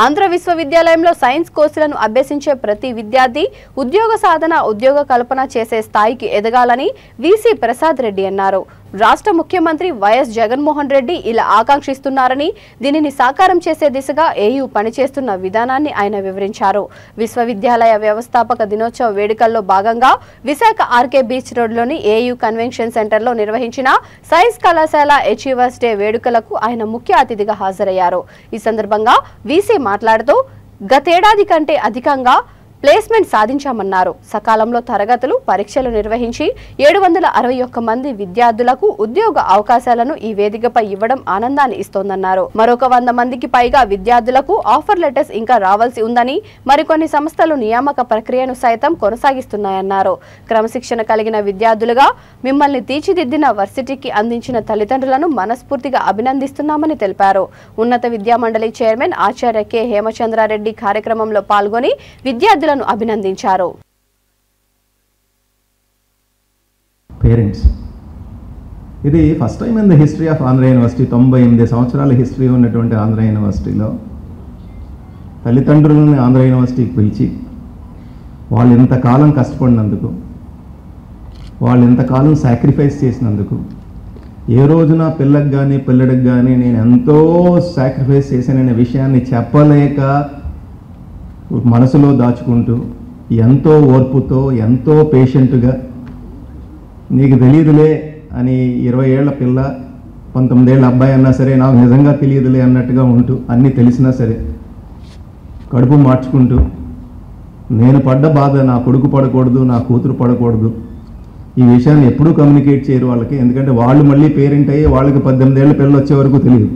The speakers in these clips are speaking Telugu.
ఆంధ్ర విశ్వవిద్యాలయంలో సైన్స్ కోర్సులను అభ్యసించే ప్రతి విద్యార్థి ఉద్యోగ సాధన, ఉద్యోగ కల్పన చేసే స్థాయికి ఎదగాలని వీసీ ప్రసాద్ రెడ్డి అన్నారు. రాష్ట్ర ముఖ్యమంత్రి వైఎస్ జగన్మోహన్ రెడ్డి ఇలా ఆకాంక్షిస్తున్నారని, దీనిని సాకారం చేసే దిశగా ఏయూ పనిచేస్తున్న విధానాన్ని ఆయన వివరించారు. విశ్వవిద్యాలయ వ్యవస్థాపక దినోత్సవ వేడుకల్లో భాగంగా విశాఖ ఆర్కే బీచ్ రోడ్లోని ఏయూ కన్వెన్షన్ సెంటర్లో నిర్వహించిన సైన్స్ కళాశాల అచీవర్స్ డే వేడుకలకు ఆయన ముఖ్య అతిథిగా హాజరయ్యారు. ఈ సందర్భంగా వీసీ మాట్లాడుతూ గతేడాది కంటే అధికంగా ప్లేస్మెంట్ సాధించామన్నారు. సకాలంలో తరగతులు, పరీక్షలు నిర్వహించి 761 మంది విద్యార్థులకు ఉద్యోగ అవకాశాలను ఈ వేదికపై ఇవ్వడం ఆనందాన్ని ఇస్తోందన్నారు. మరొక 100 మందికి పైగా విద్యార్థులకు ఆఫర్ లెటర్స్ ఇంకా రావాల్సి ఉందని, మరికొన్ని సంస్థలు నియామక ప్రక్రియను సైతం కొనసాగిస్తున్నాయన్నారు. క్రమశిక్షణ కలిగిన విద్యార్థులుగా మిమ్మల్ని తీర్చిదిద్దిన వర్సిటీకి అందించిన తల్లిదండ్రులను మనస్ఫూర్తిగా అభినందిస్తున్నామని తెలిపారు. ఉన్నత విద్యా మండలి చైర్మన్ ఆచార్య కె హేమచంద్రారెడ్డి కార్యక్రమంలో పాల్గొని విద్యార్థులను అభినందించారు. పేరెంట్స్, ఇది first time in the history of Andhra university. 98 సంవత్సరాల హిస్టరీ ఉన్నటువంటి ఆంధ్ర యూనివర్సిటీలో తల్లిదండ్రులను ఆంధ్ర యూనివర్సిటీకి పిలిచి వాళ్ళు ఇంతకాలం కష్టపడినందుకు, వాళ్ళు ఇంతకాలం సాక్రిఫైస్ చేసినందుకు, ఏ రోజున పిల్లకి కానీ పిల్లడికి కానీ నేను ఎంతో సాక్రిఫైస్ చేశాననే విషయాన్ని చెప్పలేక మనసులో దాచుకుంటూ ఎంతో ఓర్పుతో, ఎంతో పేషెంట్గా, నీకు తెలియదులే అని 20 ఏళ్ల పిల్ల, 19 ఏళ్ల అబ్బాయి అన్నా సరే నాకు నిజంగా తెలియదులే అన్నట్టుగా ఉంటూ, అన్నీ తెలిసినా సరే కడుపు మార్చుకుంటూ, నేను పడ్డ బాధ నా కొడుకు పడకూడదు, నా కూతురు పడకూడదు, ఈ విషయాన్ని ఎప్పుడూ కమ్యూనికేట్ చేయరు వాళ్ళకి. ఎందుకంటే వాళ్ళు మళ్ళీ పేరెంట్ అయ్యి వాళ్ళకి 18 ఏళ్ళ పిల్లలు వచ్చే వరకు తెలియదు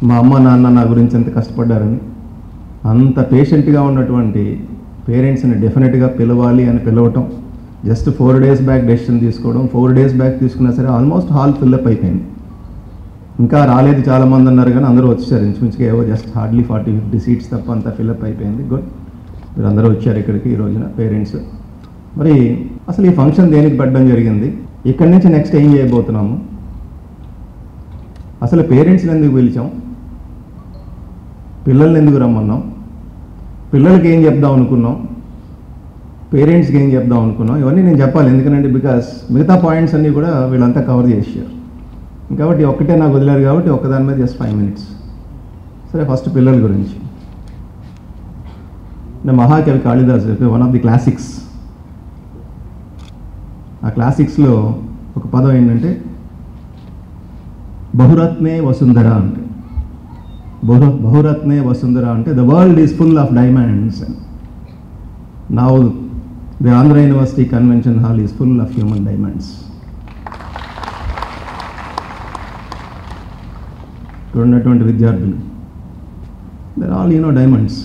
మా అమ్మ నాన్న నా గురించి ఎంత కష్టపడ్డారని. అంత పేషెంట్గా ఉన్నటువంటి పేరెంట్స్ని డెఫినెట్గా పిలవాలి అని పిలవటం, జస్ట్ 4 days బ్యాక్ డెసిషన్ తీసుకోవడం. 4 days బ్యాక్ తీసుకున్నా సరే ఆల్మోస్ట్ హాల్ ఫిల్అప్ అయిపోయింది. ఇంకా రాలేదు చాలామంది అన్నారు, కానీ అందరూ వచ్చారు. ఇంచుమించుగా ఏవో జస్ట్ హార్డ్లీ 40-50 సీట్స్ తప్ప అంతా ఫిల్అప్ అయిపోయింది. గుడ్, మీరు అందరూ వచ్చారు ఇక్కడికి ఈ రోజున పేరెంట్స్. మరి అసలు ఈ ఫంక్షన్ దేనికి పెట్టడం జరిగింది, ఇక్కడి నుంచి నెక్స్ట్ ఏం చేయబోతున్నాము, అసలు పేరెంట్స్ని ఎందుకు పిలిచాం, పిల్లల్ని ఎందుకు రమ్మన్నాం, పిల్లలకి ఏం చెప్దాం అనుకున్నాం, పేరెంట్స్కి ఏం చెప్దాం అనుకున్నాం, ఇవన్నీ నేను చెప్పాలి. ఎందుకంటే బికాస్ మిగతా పాయింట్స్ అన్నీ కూడా వీళ్ళంతా కవర్ చేశారు. కాబట్టి ఒక్కటే నాకు వదిలేరు కాబట్టి ఒక్కదాని మీద జస్ట్ 5 minutes. సరే, ఫస్ట్ పిల్లల గురించి. మహాకవి Kalidas one of the classics. ఆ క్లాసిక్స్లో ఒక పదం ఏంటంటే బహురత్నే వసుంధర అంటే. బహురత్నే వసుంధర అంటే the world is full of diamonds. Now the Andhra university convention hall is full of human diamonds. ఇక్కడ ఉన్నటువంటి విద్యార్థులు, దర్ ఆల్ డైమండ్స్.